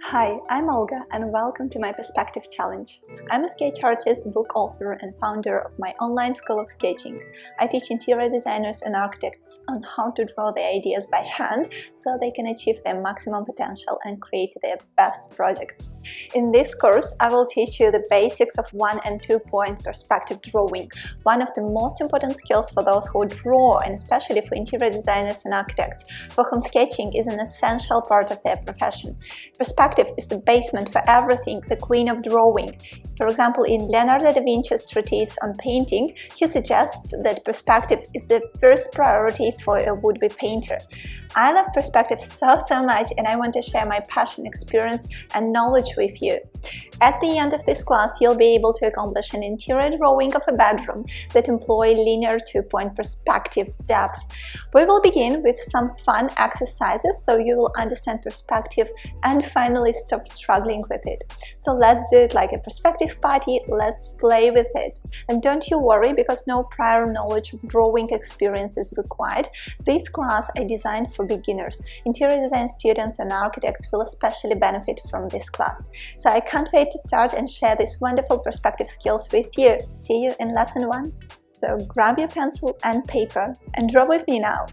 Hi, I'm Olga and welcome to my Perspective Challenge. I'm a sketch artist, book author and founder of my online school of sketching. I teach interior designers and architects on how to draw their ideas by hand so they can achieve their maximum potential and create their best projects. In this course, I will teach you the basics of 1- and 2-point perspective drawing, one of the most important skills for those who draw, and especially for interior designers and architects, for whom sketching is an essential part of their profession. Perspective is the basement for everything, the queen of drawing. For example, in Leonardo da Vinci's treatise on painting, he suggests that perspective is the first priority for a would-be painter. I love perspective so much, and I want to share my passion, experience and knowledge with you. At the end of this class, you'll be able to accomplish an interior drawing of a bedroom that employ linear 2-point perspective depth. We will begin with some fun exercises so you will understand perspective and finally stop struggling with it. So let's do it like a perspective party, let's play with it. And don't you worry, because no prior knowledge of drawing experience is required. This class I designed for beginners. Interior design students and architects will especially benefit from this class. So I can't wait to start and share these wonderful perspective skills with you. See you in lesson 1. So grab your pencil and paper and draw with me now.